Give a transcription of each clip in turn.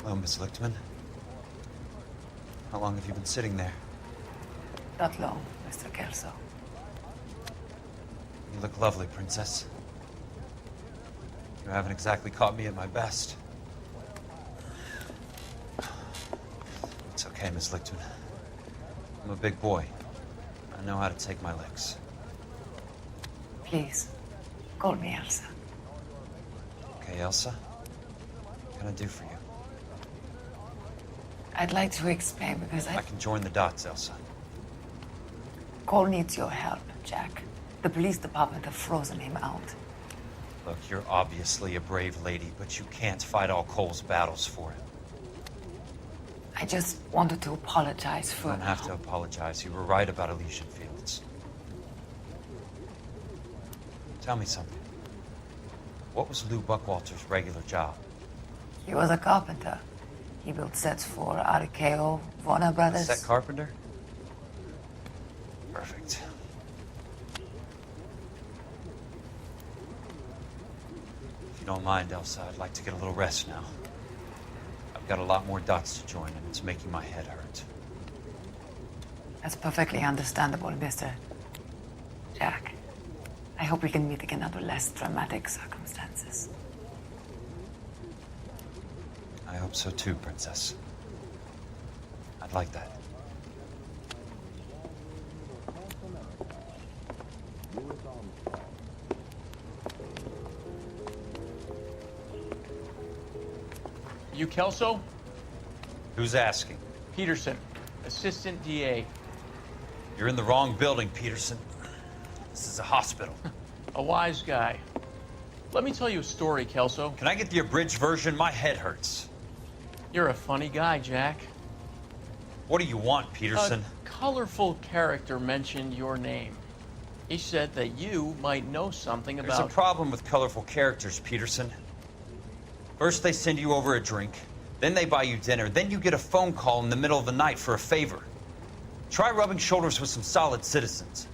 Hello, Miss Lichtman. How long have you been sitting there? Not long, Mr. Kelso. You look lovely, Princess. You haven't exactly caught me at my best. It's okay, Miss Lichtman. I'm a big boy. I know how to take my licks. Please, call me Elsa. Okay, Elsa? What can I do for you? I'd like to explain because I can join the dots, Elsa. Cole needs your help, Jack. The police department have frozen him out. Look, you're obviously a brave lady, but you can't fight all Cole's battles for him. I just wanted to apologize for... You don't have to apologize. You were right about Elysian Fields. Tell me something. What was Lou Buckwalter's regular job? He was a carpenter. He built sets for RKO, Warner Brothers. A set carpenter? Perfect. If you don't mind, Elsa, I'd like to get a little rest now. I've got a lot more dots to join, and it's making my head hurt. That's perfectly understandable, Mr. Jack. I hope we can meet again under less dramatic circumstances. I hope so too, Princess. I'd like that. You Kelso? Who's asking? Peterson, Assistant DA. You're in the wrong building, Peterson. This is a hospital. A wise guy. Let me tell you a story, Kelso. Can I get the abridged version? My head hurts. You're a funny guy, Jack. What do you want, Peterson? A colorful character mentioned your name. He said that you might know something about... There's a problem with colorful characters, Peterson. First they send you over a drink, then they buy you dinner, then you get a phone call in the middle of the night for a favor. Try rubbing shoulders with some solid citizens.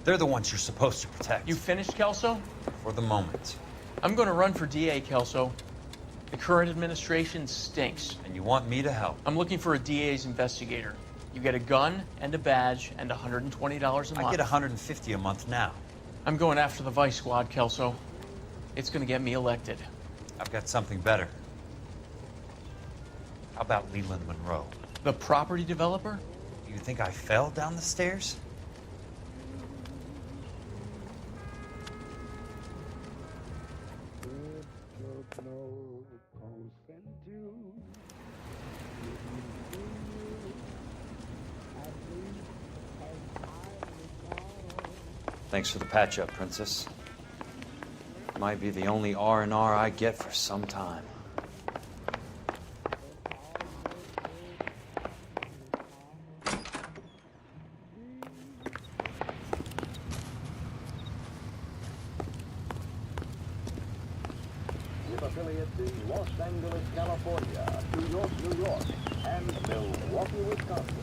They're the ones you're supposed to protect. You finished, Kelso? For the moment. I'm going to run for DA, Kelso. The current administration stinks. And you want me to help? I'm looking for a DA's investigator. You get a gun and a badge and $120 a month. I get $150 a month now. I'm going after the Vice Squad, Kelso. It's going to get me elected. I've got something better. How about Leland Monroe? The property developer? You think I fell down the stairs? Thanks for the patch-up, Princess. Might be the only R&R I get for some time. With affiliates in Los Angeles, California, New York, New York, and Milwaukee, Wisconsin.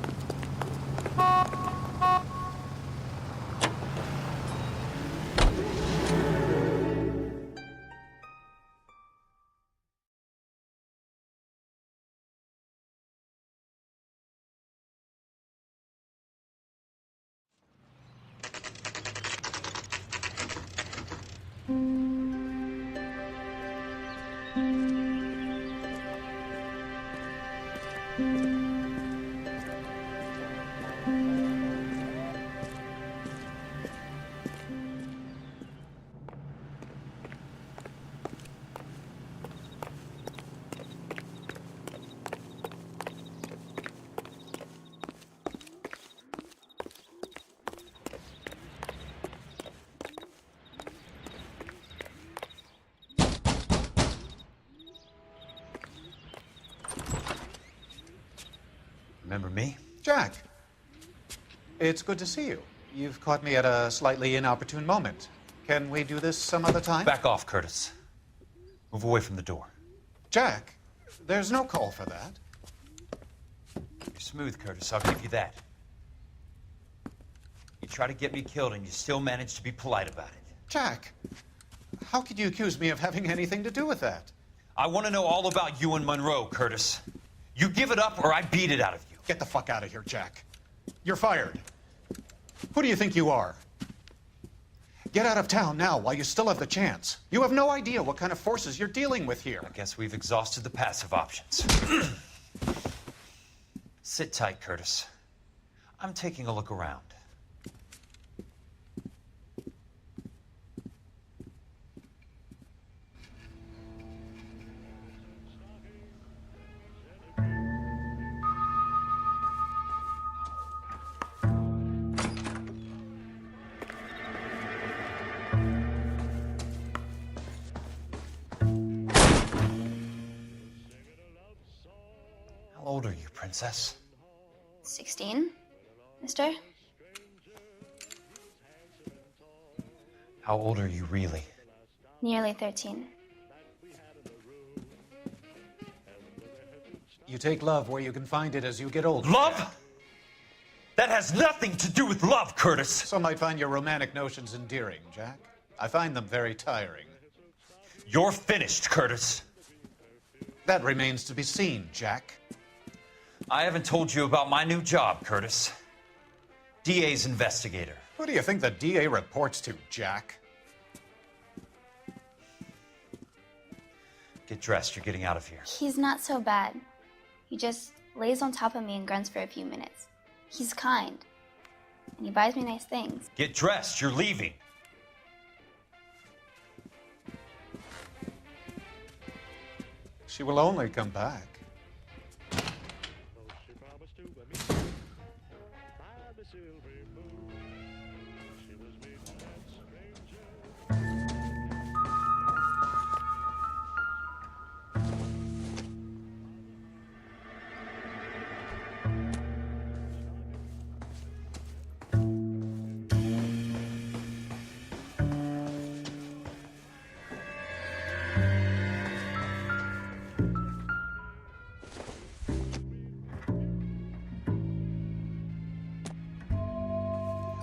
Remember me? Jack, it's good to see you. You've caught me at a slightly inopportune moment. Can we do this some other time? Back off, Curtis. Move away from the door. Jack, there's no call for that. You're smooth, Curtis. I'll give you that. You try to get me killed, and you still manage to be polite about it. Jack, how could you accuse me of having anything to do with that? I want to know all about you and Monroe, Curtis. You give it up or I beat it out of you. Get the fuck out of here, Jack. You're fired. Who do you think you are? Get out of town now while you still have the chance. You have no idea what kind of forces you're dealing with here. I guess we've exhausted the passive options. Sit tight, Curtis. I'm taking a look around. How old are you, Princess? 16, mister? How old are you really? Nearly 13. You take love where you can find it as you get older. Love? That has nothing to do with love, Curtis. Some might find your romantic notions endearing, Jack. I find them very tiring. You're finished, Curtis. That remains to be seen, Jack. I haven't told you about my new job, Curtis. DA's investigator. Who do you think the DA reports to, Jack? Get dressed, you're getting out of here. He's not so bad. He just lays on top of me and grunts for a few minutes. He's kind. And he buys me nice things. Get dressed, you're leaving. She will only come back.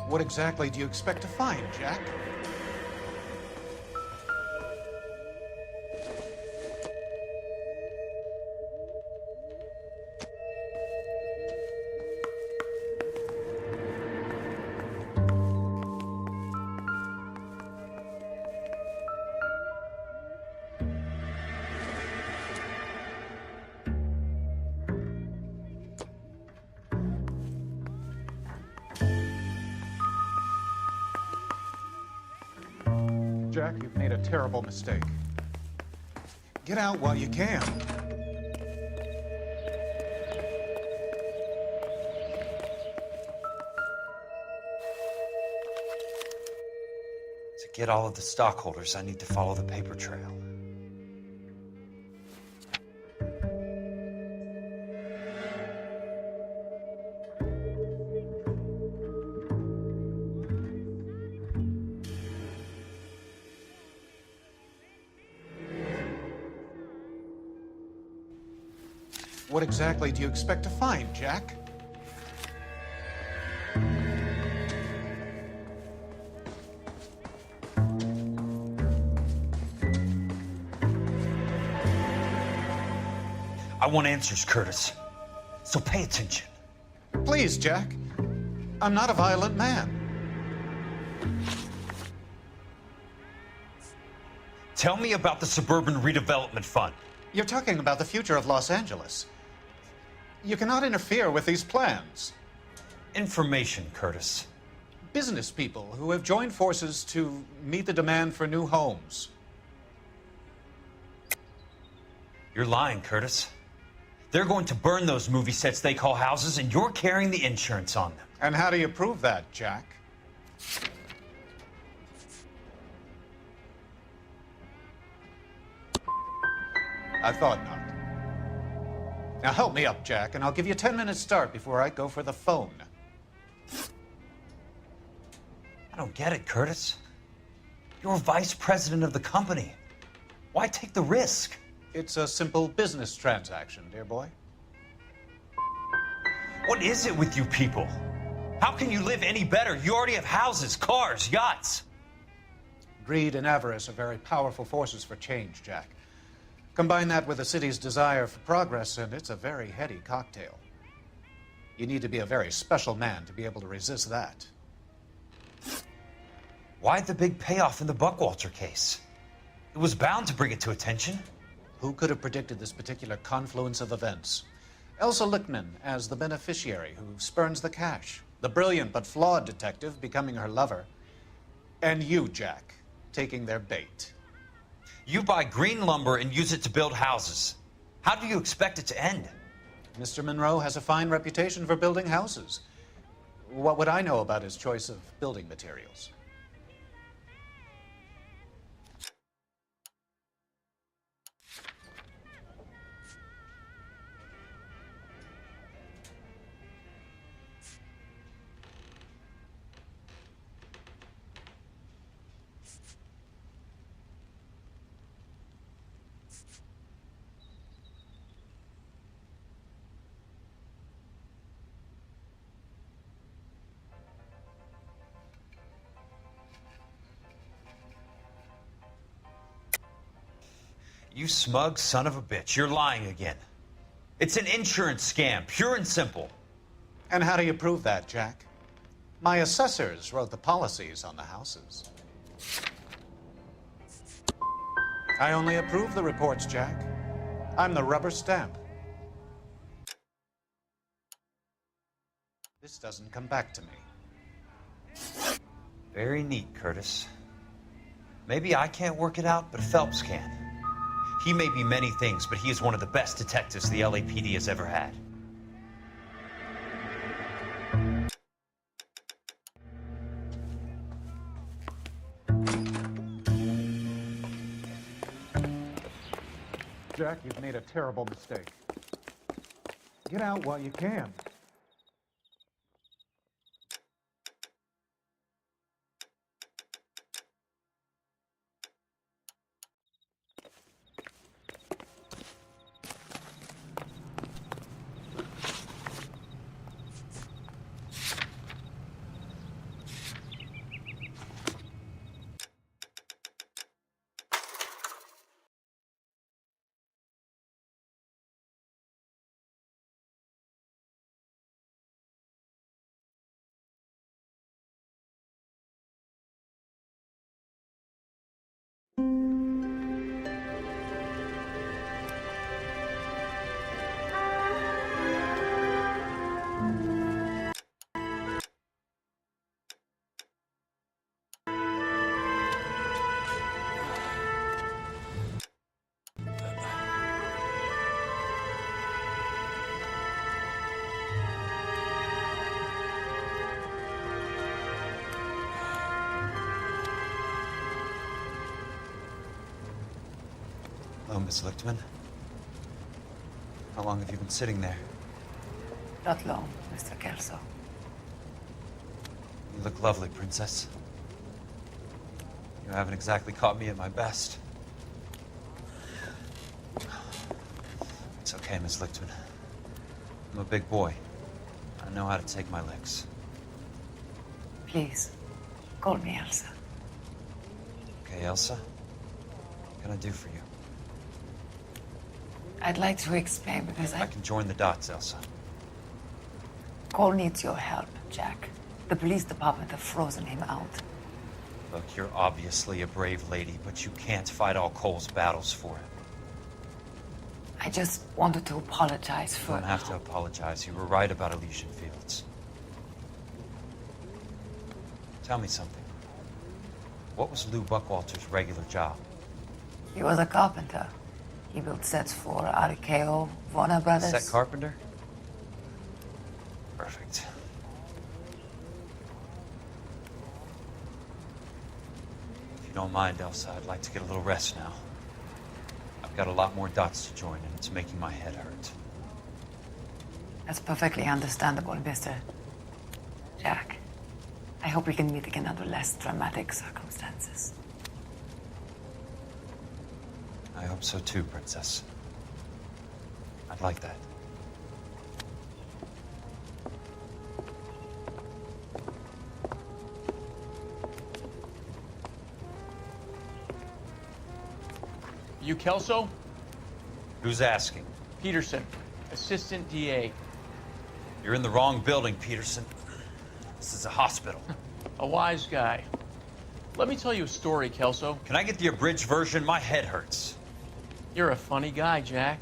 What exactly do you expect to find, Jack? Jack, you've made a terrible mistake. Get out while you can. To get all of the stockholders, I need to follow the paper trail. What exactly do you expect to find, Jack? I want answers, Curtis. So pay attention. Please, Jack. I'm not a violent man. Tell me about the Suburban Redevelopment Fund. You're talking about the future of Los Angeles. You cannot interfere with these plans. Information, Curtis. Business people who have joined forces to meet the demand for new homes. You're lying, Curtis. They're going to burn those movie sets they call houses, and you're carrying the insurance on them. And how do you prove that, Jack? I thought not. Now help me up, Jack, and I'll give you a 10-minute start before I go for the phone. I don't get it, Curtis. You're vice president of the company. Why take the risk? It's a simple business transaction, dear boy. What is it with you people? How can you live any better? You already have houses, cars, yachts. Greed and avarice are very powerful forces for change, Jack. Combine that with the city's desire for progress, and it's a very heady cocktail. You need to be a very special man to be able to resist that. Why the big payoff in the Buckwalter case? It was bound to bring it to attention. Who could have predicted this particular confluence of events? Elsa Lichtman as the beneficiary who spurns the cash, the brilliant but flawed detective becoming her lover, and you, Jack, taking their bait. You buy green lumber and use it to build houses. How do you expect it to end? Mr. Monroe has a fine reputation for building houses. What would I know about his choice of building materials? You smug son of a bitch, you're lying again. It's an insurance scam, pure and simple. And how do you prove that, Jack? My assessors wrote the policies on the houses. I only approve the reports, Jack. I'm the rubber stamp. This doesn't come back to me. Very neat, Curtis. Maybe I can't work it out, but Phelps can. He may be many things, but he is one of the best detectives the LAPD has ever had. Jack, you've made a terrible mistake. Get out while you can. Hello, Miss Lichtman. How long have you been sitting there? Not long, Mr. Kelso. You look lovely, Princess. You haven't exactly caught me at my best. It's okay, Miss Lichtman. I'm a big boy. I know how to take my licks. Please, call me Elsa. Okay, Elsa? What can I do for you? I'd like to explain because I can join the dots, Elsa. Cole needs your help, Jack. The police department have frozen him out. Look, you're obviously a brave lady, but you can't fight all Cole's battles for him. I just wanted to apologize You for... don't have to apologize. You were right about Elysian Fields. Tell me something. What was Lou Buckwalter's regular job? He was a carpenter. He built sets for RKO, Warner Brothers. Set carpenter? Perfect. If you don't mind, Elsa, I'd like to get a little rest now. I've got a lot more dots to join, and it's making my head hurt. That's perfectly understandable, Mr. Jack. I hope we can meet again under less dramatic circumstances. I hope so too, Princess. I'd like that. You Kelso? Who's asking? Peterson, Assistant DA. You're in the wrong building, Peterson. This is a hospital. A wise guy. Let me tell you a story, Kelso. Can I get the abridged version? My head hurts. You're a funny guy, Jack.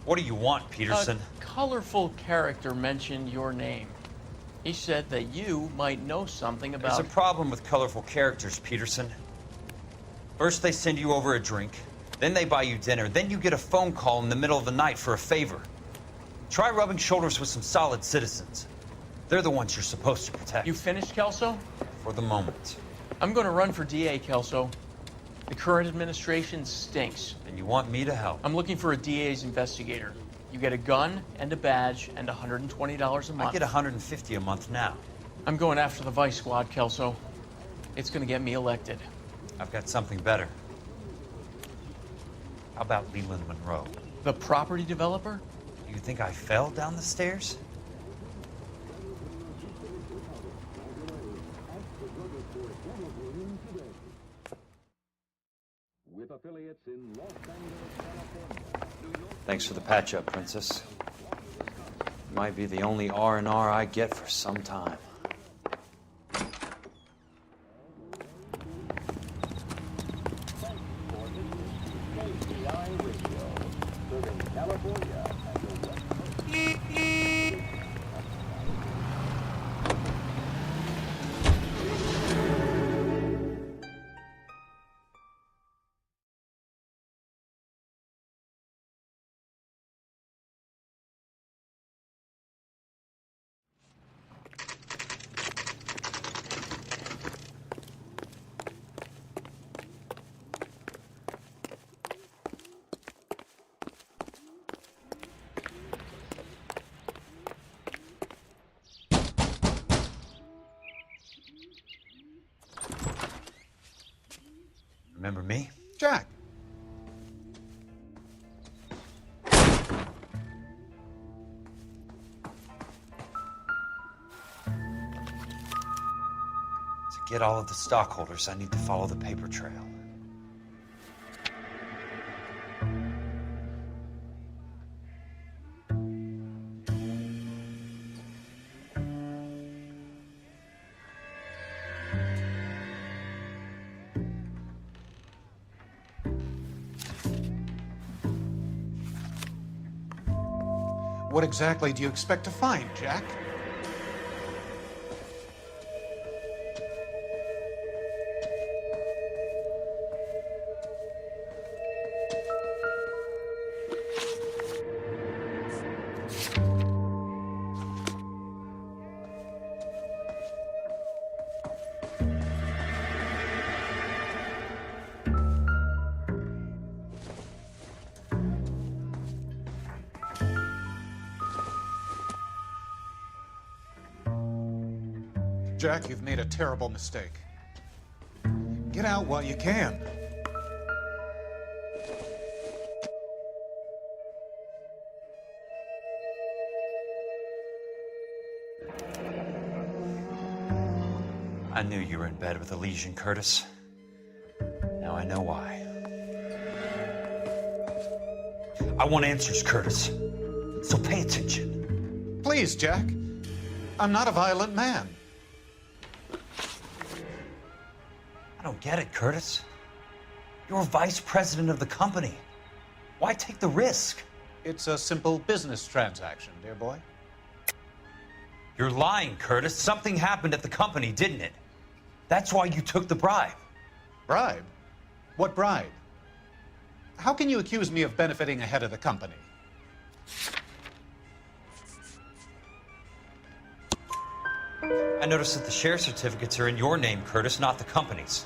What do you want, Peterson? A colorful character mentioned your name. He said that you might know something about... There's a problem with colorful characters, Peterson. First they send you over a drink, then they buy you dinner, then you get a phone call in the middle of the night for a favor. Try rubbing shoulders with some solid citizens. They're the ones you're supposed to protect. You finished, Kelso? For the moment. I'm going to run for DA, Kelso. The current administration stinks. And you want me to help? I'm looking for a DA's investigator. You get a gun and a badge and $120 a month. I get $150 a month now. I'm going after the Vice Squad, Kelso. It's going to get me elected. I've got something better. How about Leland Monroe? The property developer? Do you think I fell down the stairs? With affiliates in Los Angeles, California, New York. Thanks for the patch-up, Princess. Might be the only R&R I get for some time. KCI Radio, serving California and the West Coast. Remember me? Jack. To get all of the stockholders, I need to follow the paper trail. What exactly do you expect to find, Jack? Jack, you've made a terrible mistake. Get out while you can. I knew you were in bed with a lesion, Curtis. Now I know why. I want answers, Curtis. So pay attention. Please, Jack. I'm not a violent man. I don't get it, Curtis. You're vice president of the company. Why take the risk? It's a simple business transaction, dear boy. You're lying, Curtis. Something happened at the company, didn't it? That's why you took the bribe. Bribe? What bribe? How can you accuse me of benefiting ahead of the company? I noticed that the share certificates are in your name, Curtis, not the company's.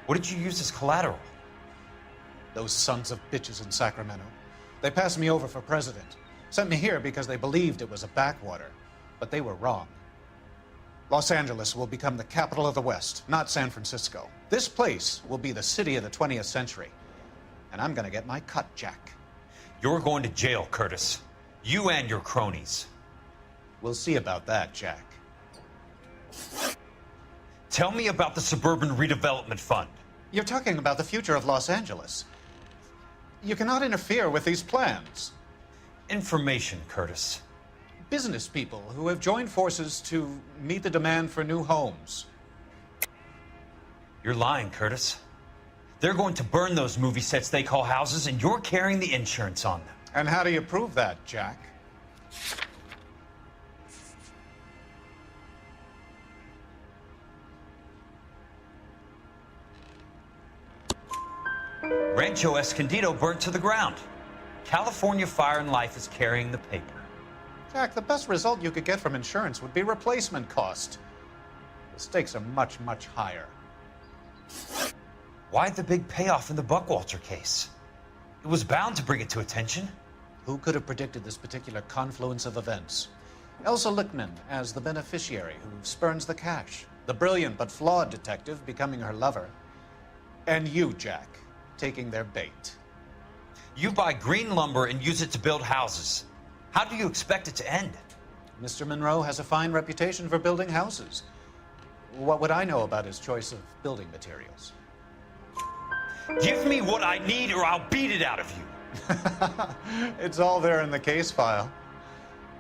What did you use as collateral? Those sons of bitches in Sacramento. They passed me over for president. Sent me here because they believed it was a backwater. But they were wrong. Los Angeles will become the capital of the West, not San Francisco. This place will be the city of the 20th century. And I'm gonna get my cut, Jack. You're going to jail, Curtis. You and your cronies. We'll see about that, Jack. Tell me about the Suburban Redevelopment Fund. You're talking about the future of Los Angeles. You cannot interfere with these plans. Information, Curtis. Business people who have joined forces to meet the demand for new homes. You're lying, Curtis. They're going to burn those movie sets they call houses, and you're carrying the insurance on them. And how do you prove that, Jack? Rancho Escondido burnt to the ground. California Fire and Life is carrying the paper. Jack, the best result you could get from insurance would be replacement cost. The stakes are much, much higher. Why the big payoff in the Buckwalter case? It was bound to bring it to attention. Who could have predicted this particular confluence of events? Elsa Lichtman as the beneficiary who spurns the cash, the brilliant but flawed detective becoming her lover, and you, Jack, taking their bait. You buy green lumber and use it to build houses. How do you expect it to end? Mr. Monroe has a fine reputation for building houses. What would I know about his choice of building materials? Give me what I need or I'll beat it out of you. It's all there in the case file,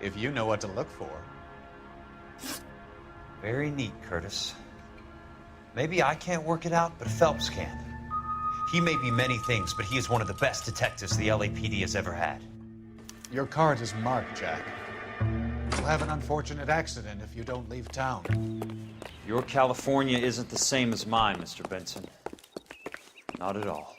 if you know what to look for. Very neat, Curtis. Maybe I can't work it out, but Phelps can. He may be many things, but he is one of the best detectives the LAPD has ever had. Your card is marked, Jack. You'll have an unfortunate accident if you don't leave town. Your California isn't the same as mine, Mr. Benson. Not at all.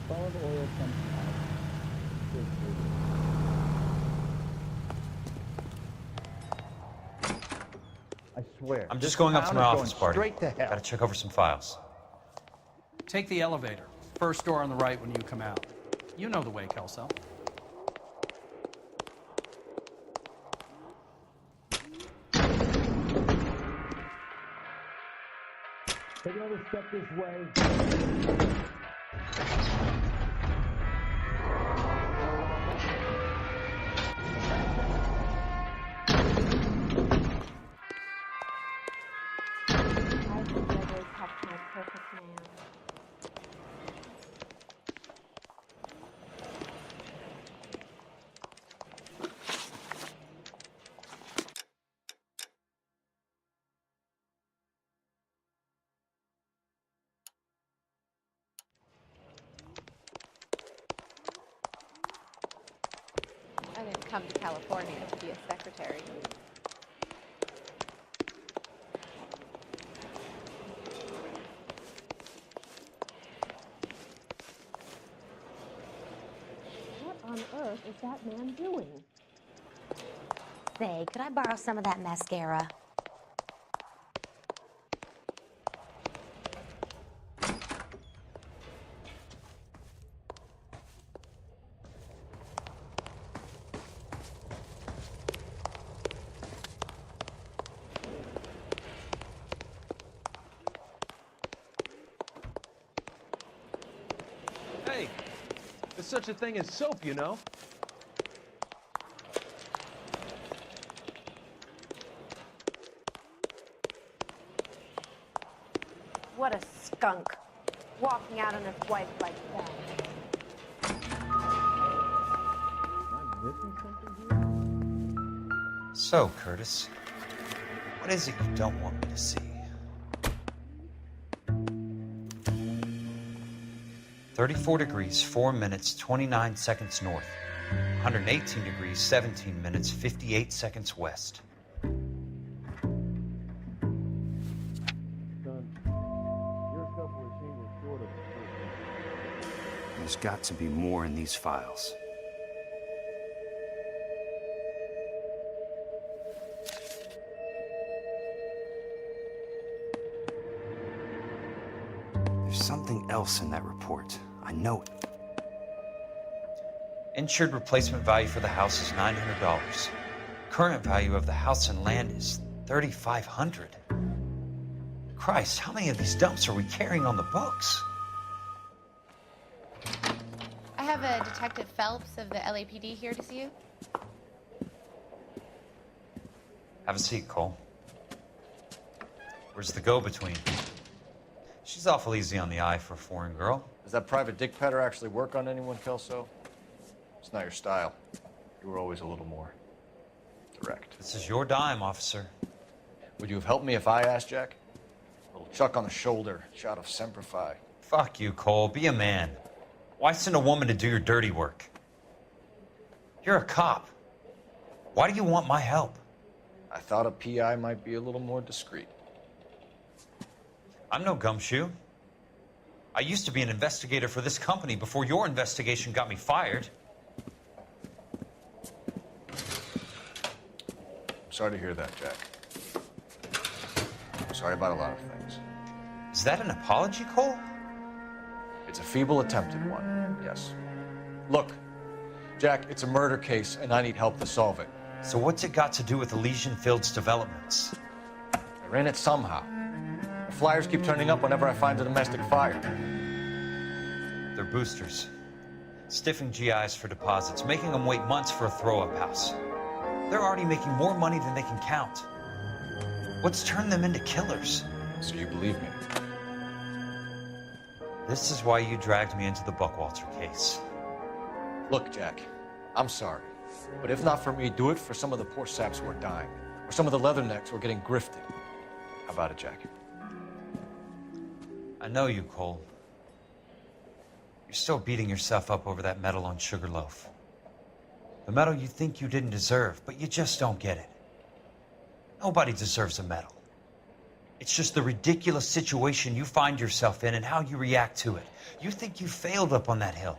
Solid oil comes out. I swear. I'm just going up to my office party. Straight to hell. Gotta check over some files. Take the elevator. First door on the right when you come out. You know the way, Kelso. Take another step this way. I could never touch my perfect man. I didn't come to California to be a secretary. What on earth is that man doing? Say, could I borrow some of that mascara? Hey, there's such a thing as soap, you know? What a skunk. Walking out on his wife like that. Am I missing something here? So, Curtis, what is it you don't want me to see? 34 degrees, 4 minutes, 29 seconds north. 118 degrees, 17 minutes, 58 seconds west. Son, you're a couple of shingles short of a There's got to be more in these files. There's something else in that report. I know it. Insured replacement value for the house is $900. Current value of the house and land is $3,500. Christ, how many of these dumps are we carrying on the books? I have a Detective Phelps of the LAPD here to see you. Have a seat, Cole. Where's the go-between? She's awful easy on the eye for a foreign girl. Does that private dick petter actually work on anyone, Kelso? It's not your style. You were always a little more direct. This is your dime, officer. Would you have helped me if I asked, Jack? A little chuck on the shoulder, shot of Semper Fi. Fuck you, Cole. Be a man. Why send a woman to do your dirty work? You're a cop. Why do you want my help? I thought a PI might be a little more discreet. I'm no gumshoe. I used to be an investigator for this company before your investigation got me fired. Sorry to hear that, Jack. Sorry about a lot of things. Is that an apology, Cole? It's a feeble attempt at one, yes. Look, Jack, it's a murder case, and I need help to solve it. So what's it got to do with Elysian Fields developments? They're in it somehow. The flyers keep turning up whenever I find a domestic fire. They're boosters. Stiffing GIs for deposits, making them wait months for a throw-up house. They're already making more money than they can count. What's turned them into killers? So you believe me? This is why you dragged me into the Buckwalter case. Look, Jack, I'm sorry. But if not for me, do it for some of the poor saps who are dying. Or some of the leathernecks who are getting grifted. How about it, Jack? I know you, Cole. You're still beating yourself up over that medal on Sugarloaf. The medal you think you didn't deserve, but you just don't get it. Nobody deserves a medal. It's just the ridiculous situation you find yourself in and how you react to it. You think you failed up on that hill.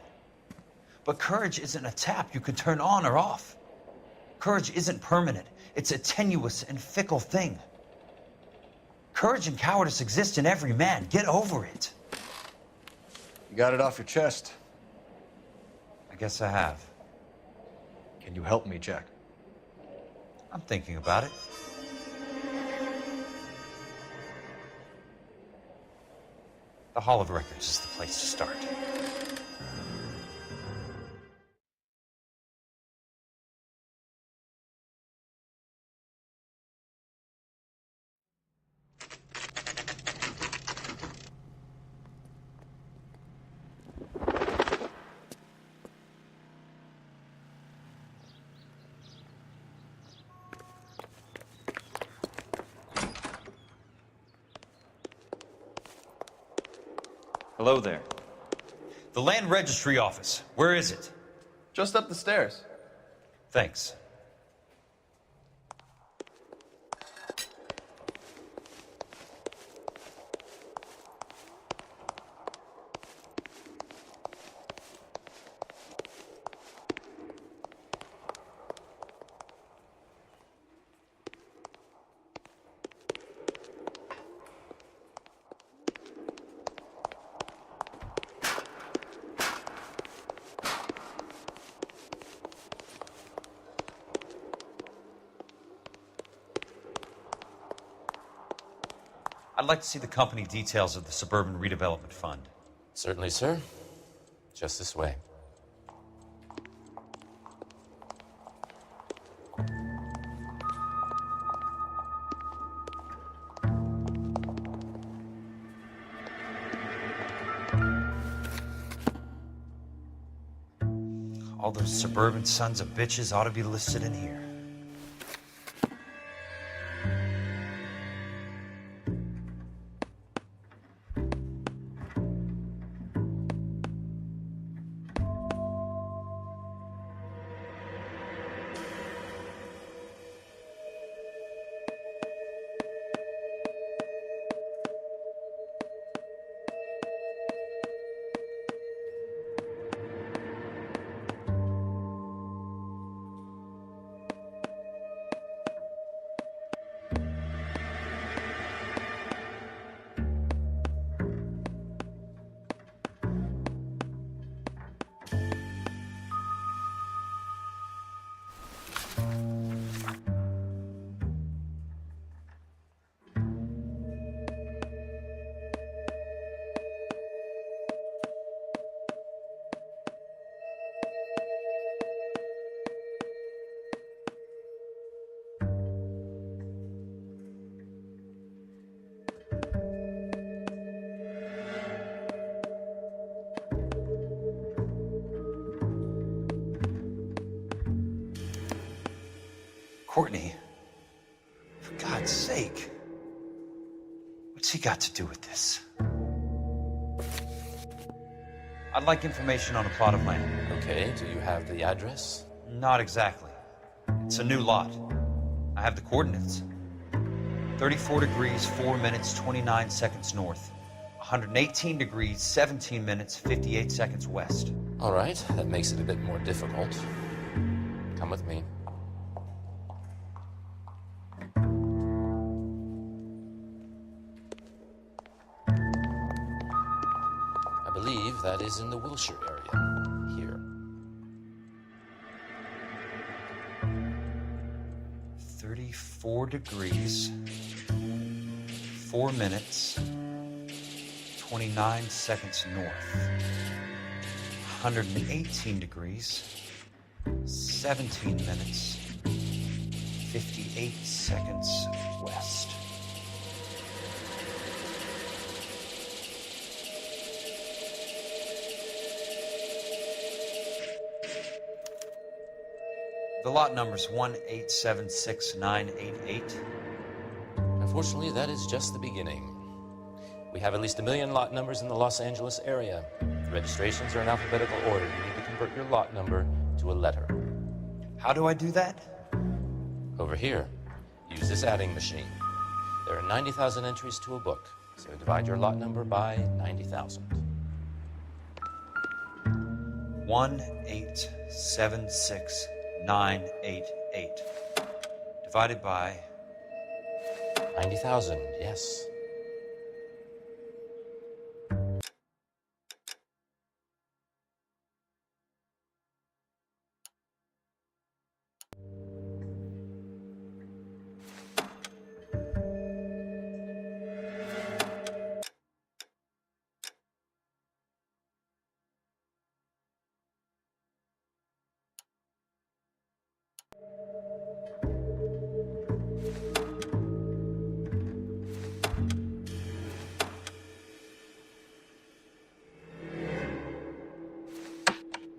But courage isn't a tap you can turn on or off. Courage isn't permanent. It's a tenuous and fickle thing. Courage and cowardice exist in every man. Get over it. You got it off your chest. I guess I have. Can you help me, Jack? I'm thinking about it. The Hall of Records is the place to start. Hello there. The Land Registry Office. Where is it? Just up the stairs. Thanks. I'd like to see the company details of the Suburban Redevelopment Fund. Certainly, sir. Just this way. All those suburban sons of bitches ought to be listed in here. Courtney, for God's sake, what's he got to do with this? I'd like information on a plot of land. Okay, do you have the address? Not exactly. It's a new lot. I have the coordinates. 34 degrees, 4 minutes, 29 seconds north. 118 degrees, 17 minutes, 58 seconds west. All right, that makes it a bit more difficult. Come with me. I believe that is in the Wilshire area, here. 34 degrees, 4 minutes, 29 seconds north. 118 degrees, 17 minutes, 58 seconds west. The lot number's 1876988. Unfortunately, that is just the beginning. We have at least 1 million lot numbers in the Los Angeles area. The registrations are in alphabetical order. You need to convert your lot number to a letter. How do I do that? Over here, use this adding machine. There are 90,000 entries to a book, so divide your lot number by 90,000. 1876988 divided by 90,000, yes.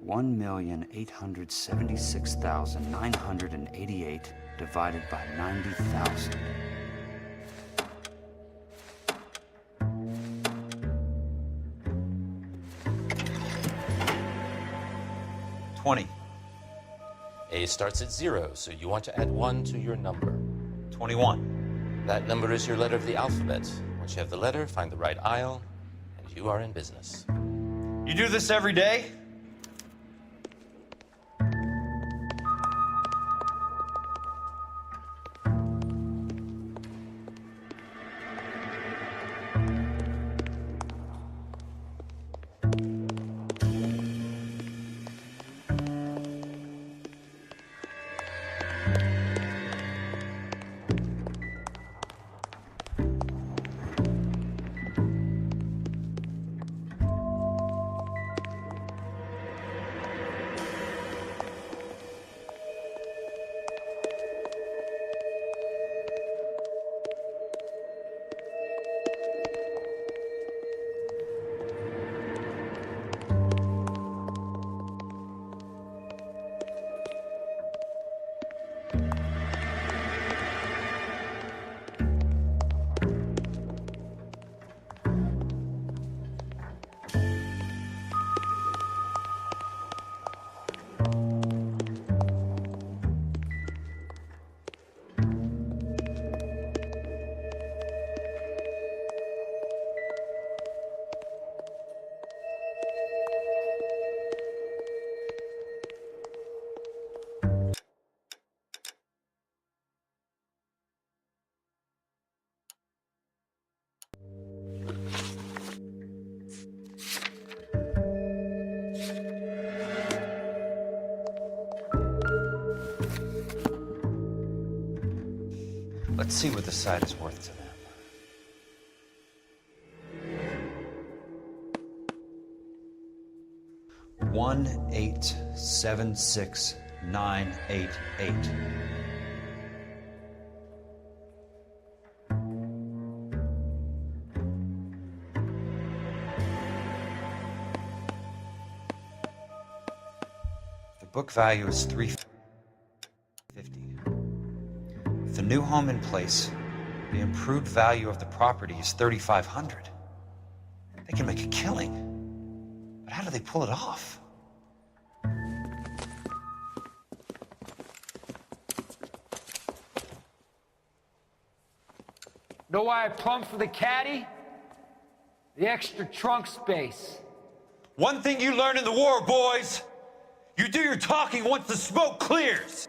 $1,876,988 divided by 90,000. $20. A starts at 0, so you want to add 1 to your number. 21. That number is your letter of the alphabet. Once you have the letter, find the right aisle, and you are in business. You do this every day? Let's see what the site is worth to them. $1,876,988. The book value is $350. new home in place. The improved value of the property is $3,500. They can make a killing. But how do they pull it off? Know why I plumbed for the caddy? The extra trunk space. One thing you learn in the war, boys. You do your talking once the smoke clears.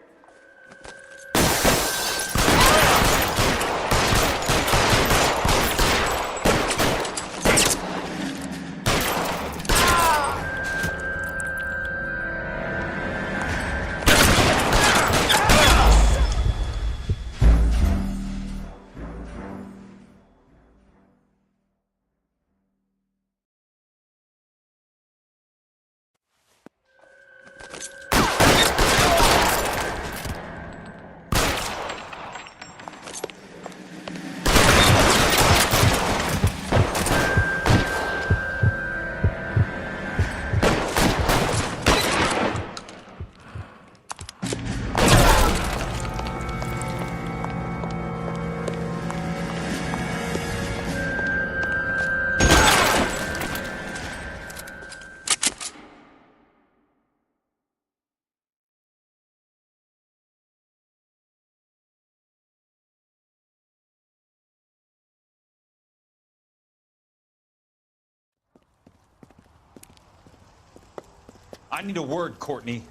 I need a word, Courtney.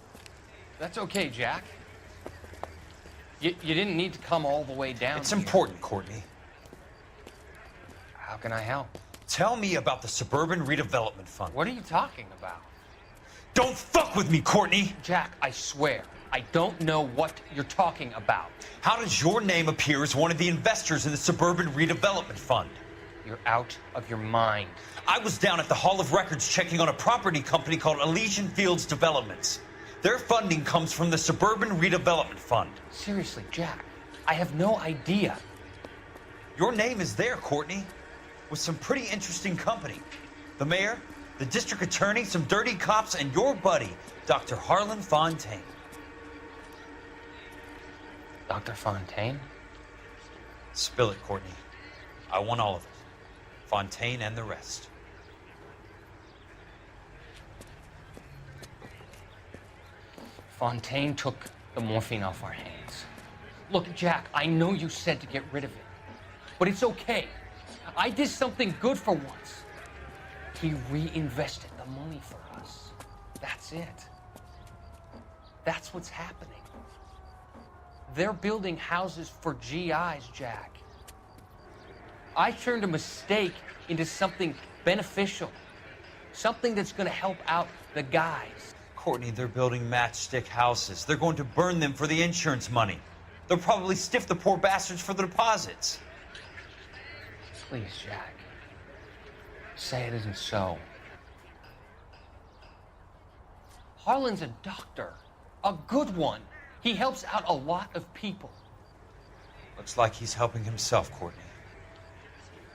That's okay, Jack. You didn't need to come all the way down. It's here. important, Courtney. How can I help? Tell me about the Suburban Redevelopment Fund. What are you talking about? Don't fuck with me, Courtney! Jack, I swear, I don't know what you're talking about. How does your name appear as one of the investors in the Suburban Redevelopment Fund? You're out of your mind. I was down at the Hall of Records checking on a property company called Elysian Fields Developments. Their funding comes from the Suburban Redevelopment Fund. Seriously, Jack, I have no idea. Your name is there, Courtney, with some pretty interesting company. The mayor, the district attorney, some dirty cops, and your buddy, Dr. Harlan Fontaine. Dr. Fontaine? Spill it, Courtney. I want all of it. Fontaine and the rest. Fontaine took the morphine off our hands. Look, Jack, I know you said to get rid of it, but it's okay. I did something good for once. He reinvested the money for us. That's it. That's what's happening. They're building houses for GIs, Jack. I turned a mistake into something beneficial, something that's going to help out the guys. Courtney, they're building matchstick houses. They're going to burn them for the insurance money. They'll probably stiff the poor bastards for the deposits. Please, Jack. Say it isn't so. Harlan's a doctor. A good one. He helps out a lot of people. Looks like he's helping himself, Courtney.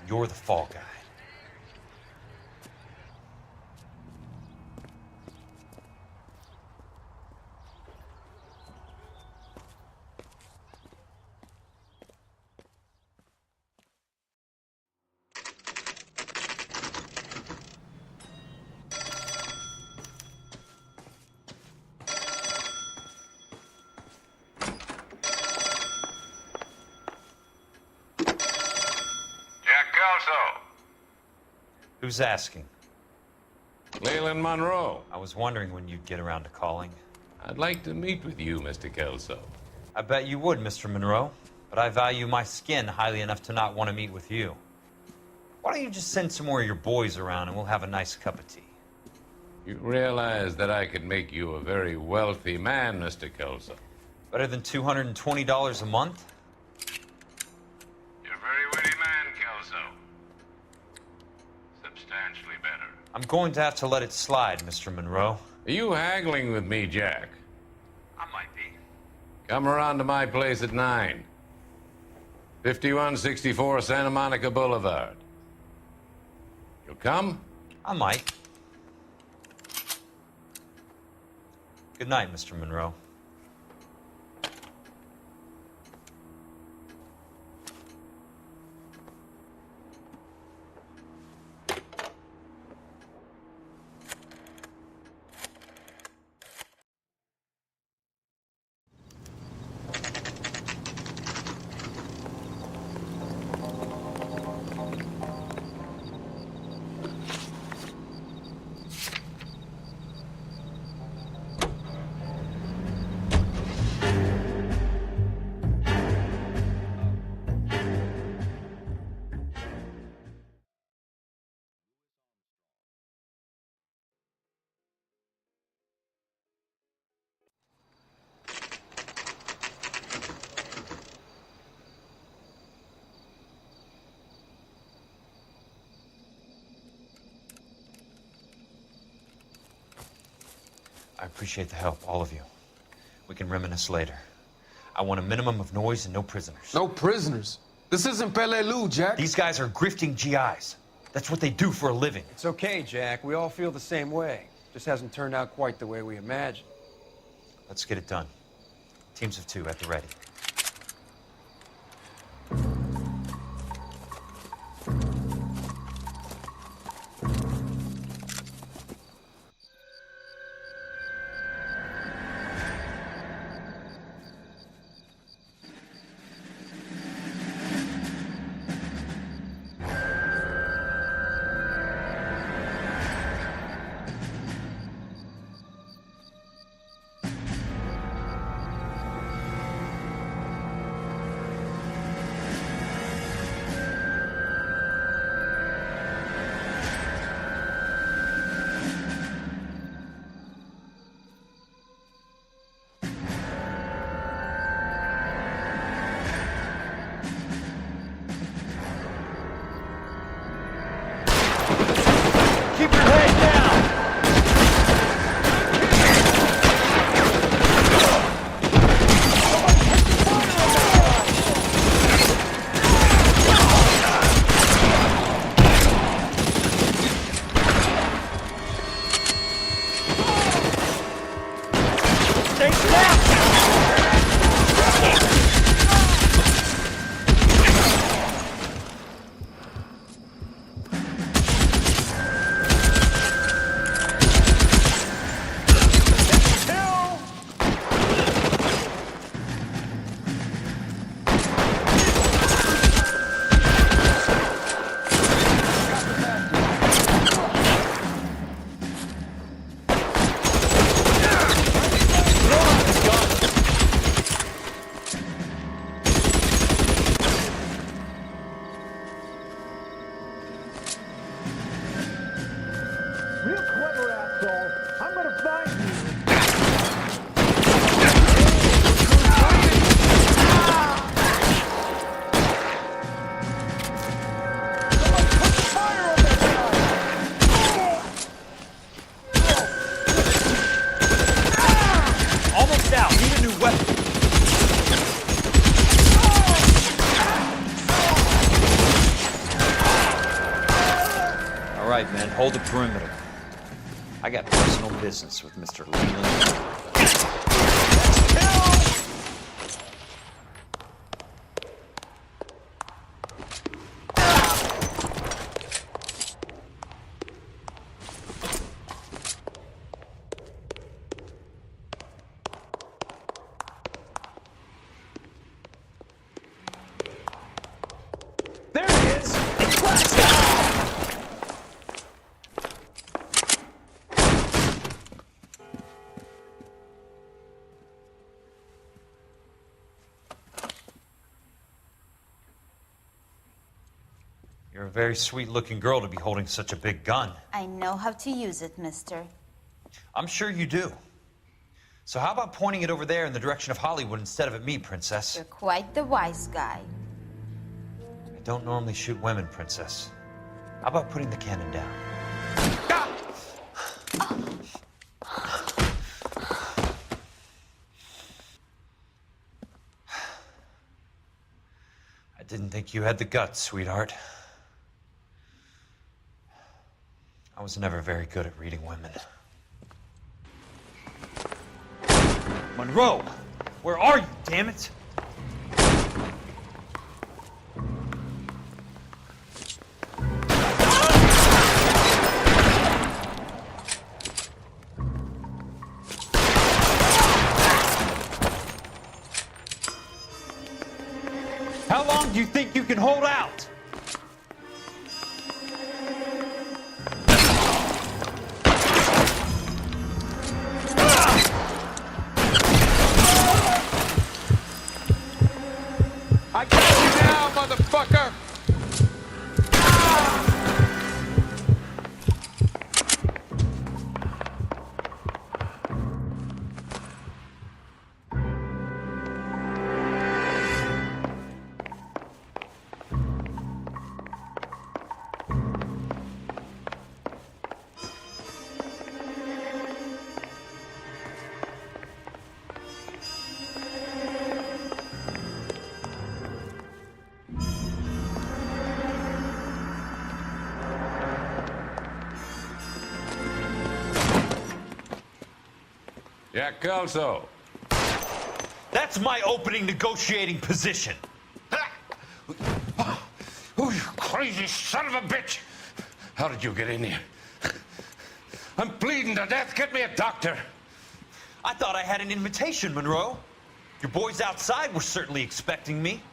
You're the fall guy. Who's asking? Leland Monroe. I was wondering when you'd get around to calling. I'd like to meet with you, Mr. Kelso. I bet you would, Mr. Monroe. But I value my skin highly enough to not want to meet with you. Why don't you just send some more of your boys around and we'll have a nice cup of tea? You realize that I could make you a very wealthy man, Mr. Kelso. Better than $220 a month? You're a very witty man, Kelso. Substantially better. I'm going to have to let it slide, Mr. Monroe. Are you haggling with me, Jack? I might be. Come around to my place at 9. 5164 Santa Monica Boulevard. You'll come? I might. Good night, Mr. Monroe. Appreciate the help, all of you. We can reminisce later. I want a minimum of noise and no prisoners. No prisoners? This isn't Peleliu, Jack. These guys are grifting GIs. That's what they do for a living. It's okay, Jack. We all feel the same way. Just hasn't turned out quite the way we imagined. Let's get it done. Teams of 2 at the ready. Keep your head down! Stay down! Real clever, asshole. I'm gonna find you. Almost out. Need a new weapon. All right, men. Hold the perimeter. I got personal business with Mr. Leland. There it is! You're a very sweet-looking girl to be holding such a big gun. I know how to use it, mister. I'm sure you do. So how about pointing it over there in the direction of Hollywood instead of at me, Princess? You're quite the wise guy. I don't normally shoot women, Princess. How about putting the cannon down? I didn't think you had the guts, sweetheart. I was never very good at reading women. Monroe! Where are you, damn it? How long do you think you can hold out? I got you now, motherfucker! Jack Kelso. That's my opening negotiating position. Oh, you crazy son of a bitch! How did you get in here? I'm bleeding to death. Get me a doctor. I thought I had an invitation, Monroe. Your boys outside were certainly expecting me.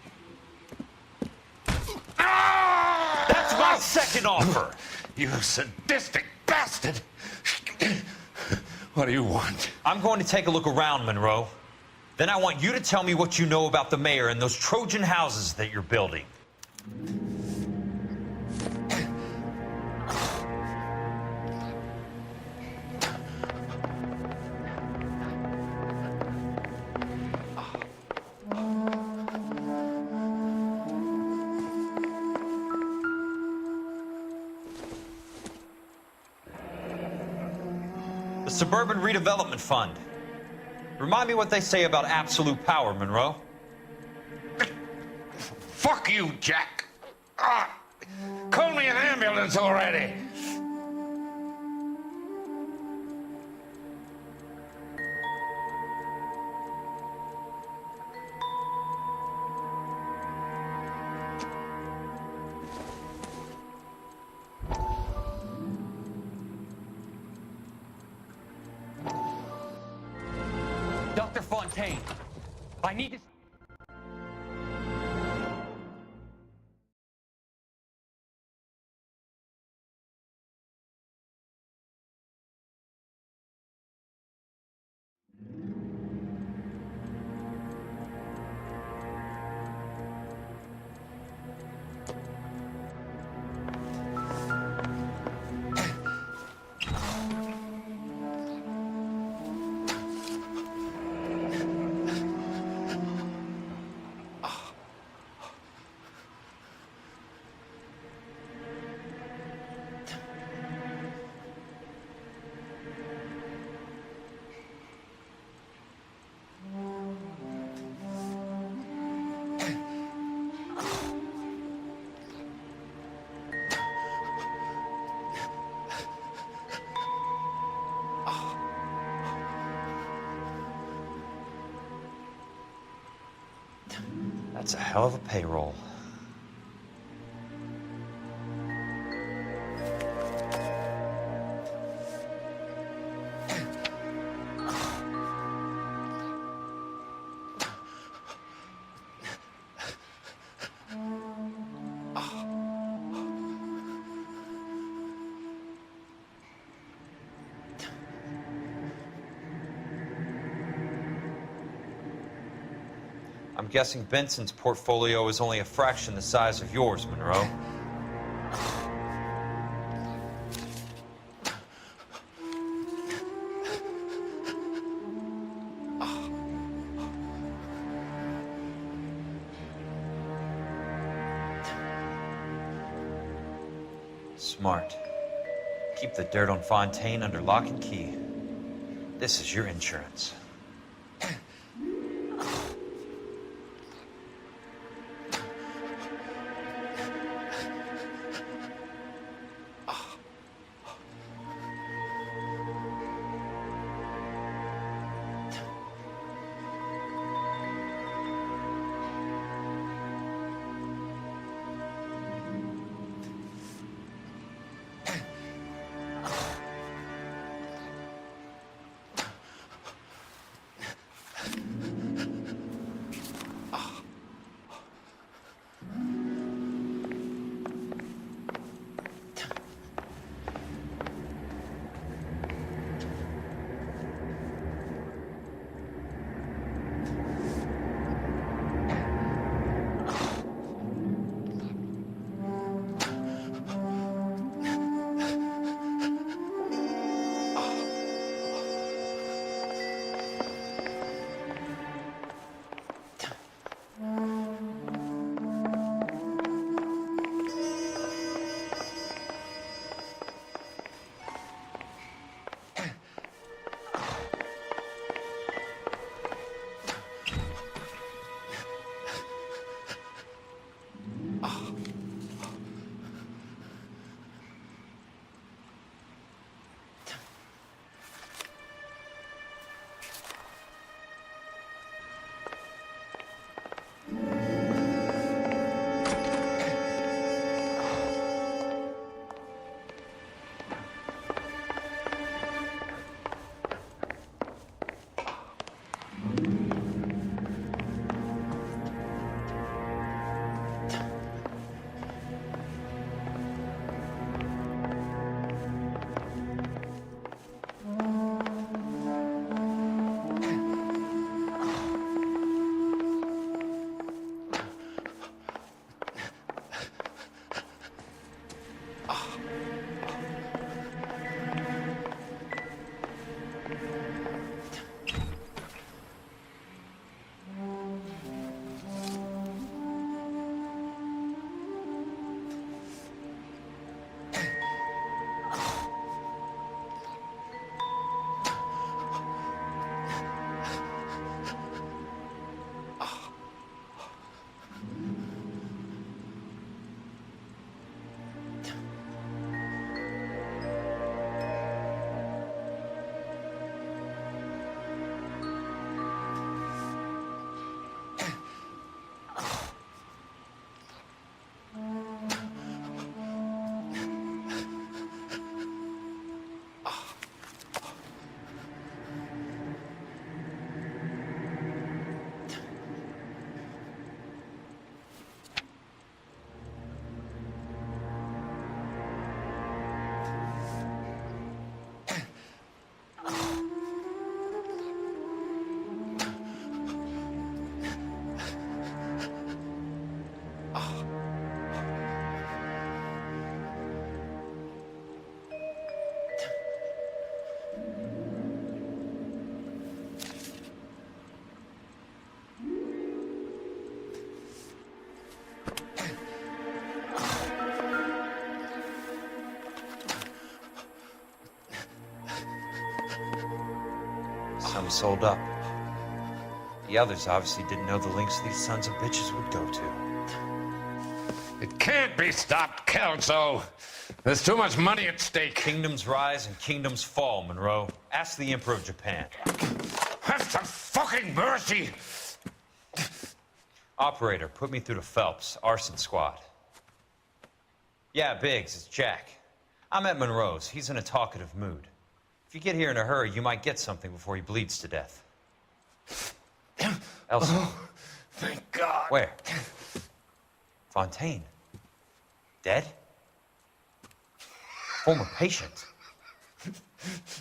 That's my second offer. You sadistic bastard! What do you want? I'm going to take a look around, Monroe. Then I want you to tell me what you know about the mayor and those Trojan houses that you're building. The Suburban Redevelopment Fund. Remind me what they say about absolute power, Monroe. Fuck you, Jack. Call me an ambulance already. Dr. Fontaine, I need to... That's a hell of a payroll. I'm guessing Benson's portfolio is only a fraction the size of yours, Monroe. Smart. Keep the dirt on Fontaine under lock and key. This is your insurance. I'm sold up. The others obviously didn't know the lengths these sons of bitches would go to. It can't be stopped, Kelso. There's too much money at stake. Kingdoms rise and kingdoms fall, Monroe. Ask the Emperor of Japan. Have some fucking mercy! Operator, put me through to Phelps, arson squad. Yeah, Biggs, it's Jack. I'm at Monroe's. He's in a talkative mood. If you get here in a hurry, you might get something before he bleeds to death. Elsa. Oh, thank God. Where? Fontaine. Dead? Former patient.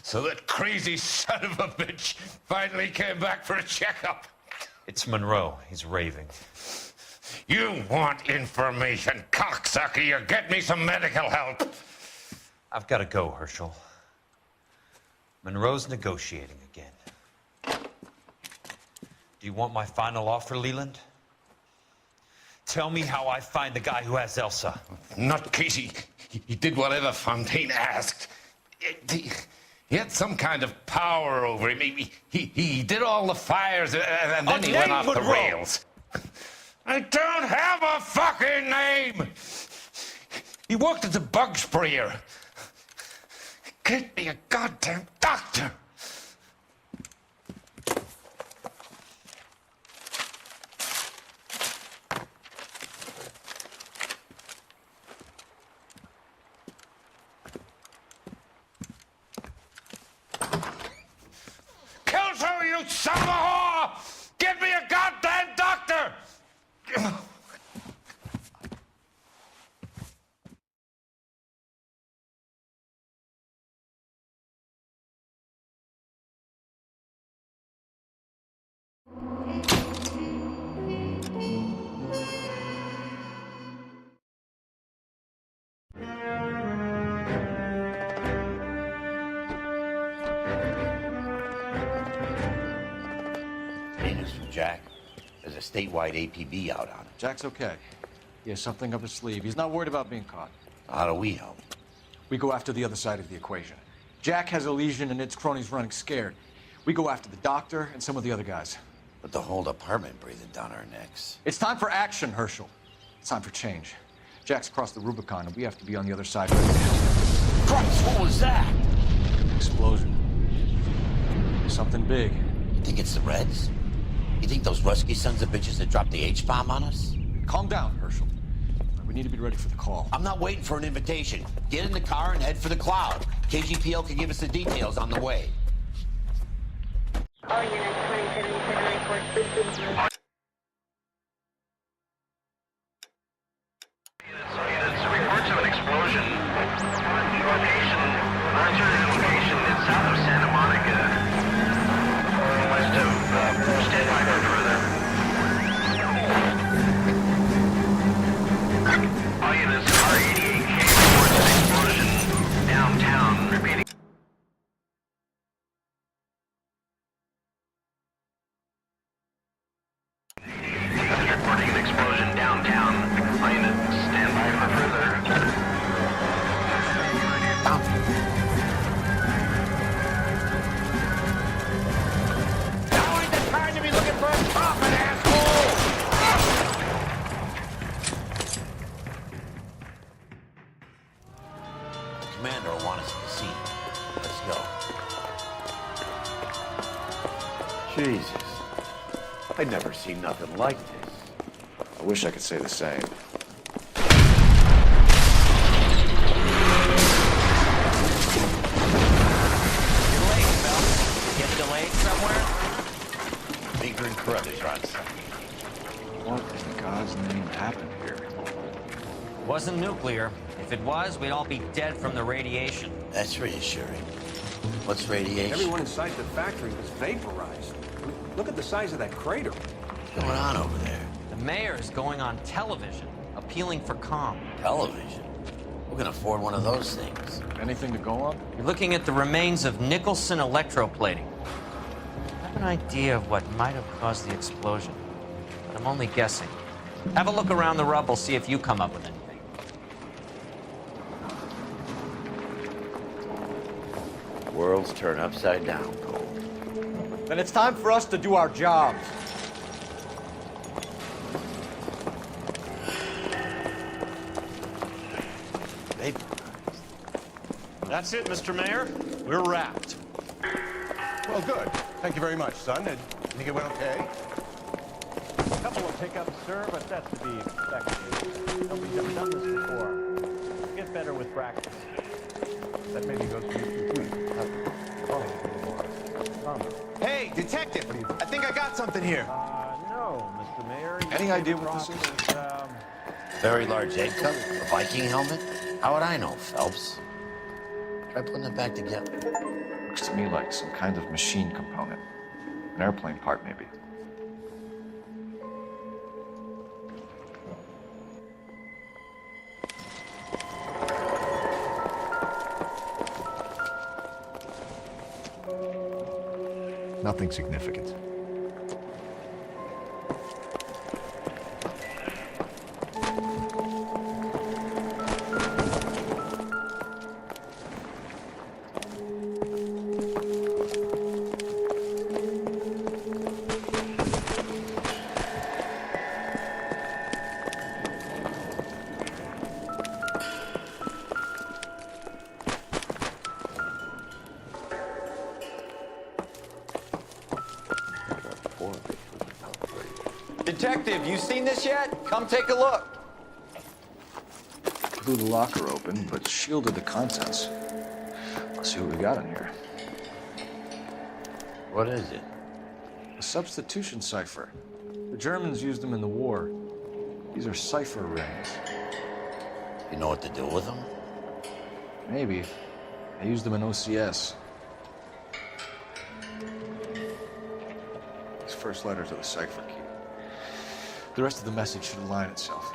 So that crazy son of a bitch finally came back for a checkup. It's Monroe. He's raving. You want information, cocksucker. You get me some medical help. I've got to go, Herschel. Monroe's negotiating again. Do you want my final offer, Leland? Tell me how I find the guy who has Elsa. Nutcase, he did whatever Fontaine asked. He had some kind of power over him. He did all the fires, and then he went off the rails. I don't have a fucking name! He worked as a bug sprayer. Get me a goddamn doctor! Kelso, you son of a whore! Get me a goddamn doctor! Maintenance from Jack. There's a statewide APB out on it. Jack's okay. He has something up his sleeve. He's not worried about being caught. How do we help? We go after the other side of the equation. Jack has a legion and its cronies running scared. We go after the doctor and some of the other guys. But the whole department breathing down our necks. It's time for action, Herschel. It's time for change. Jack's crossed the Rubicon, and we have to be on the other side. Christ, what was that? Explosion. Something big. You think it's the Reds? You think those Rusky sons of bitches that dropped the H-bomb on us? Calm down, Herschel. We need to be ready for the call. I'm not waiting for an invitation. Get in the car and head for the cloud. KGPL can give us the details on the way. All units, 2077 report. Reports of an explosion. Alternative location is south of Santa Monica, west of Stand by for further. All units, R88K reports an explosion downtown. Repeating. Reporting an explosion downtown. All units, stand by for further. Now ain't the time to be looking for a profit, asshole! The commander will want us at the scene. Let's go. Jesus. I'd never seen nothing like this. I wish I could say the same. Get delayed somewhere? Baker and Carruthers are on site. What in God's name happened here? Wasn't nuclear. If it was, we'd all be dead from the radiation. That's reassuring. What's radiation? Everyone inside the factory was vaporized. I mean, look at the size of that crater. What's going on over there? The mayor is going on television, appealing for calm. Television? Who can afford one of those things? Anything to go on? You're looking at the remains of Nicholson electroplating. I have an idea of what might have caused the explosion, but I'm only guessing. Have a look around the rubble, see if you come up with anything. Worlds turn upside down, Cole. Then it's time for us to do our jobs. That's it, Mr. Mayor. We're wrapped. Well, good. Thank you very much, son. Did you think it went okay? A couple of hiccups, sir, but that's to be expected. Nobody's ever done this before. Get better with practice. That maybe goes for you too. Hey, detective! I think I got something here. No, Mr. Mayor. Any idea what this is? Very large egg cup, a Viking helmet. How would I know, Phelps? Try putting it back together. Looks to me like some kind of machine component. An airplane part, maybe. Nothing significant. Detective, you seen this yet? Come take a look. Blew the locker open, but shielded the contents. Let's see what we got in here. What is it? A substitution cipher. The Germans used them in the war. These are cipher rings. You know what to do with them? Maybe. I used them in OCS. These first letters are the cipher key. The rest of the message should align itself.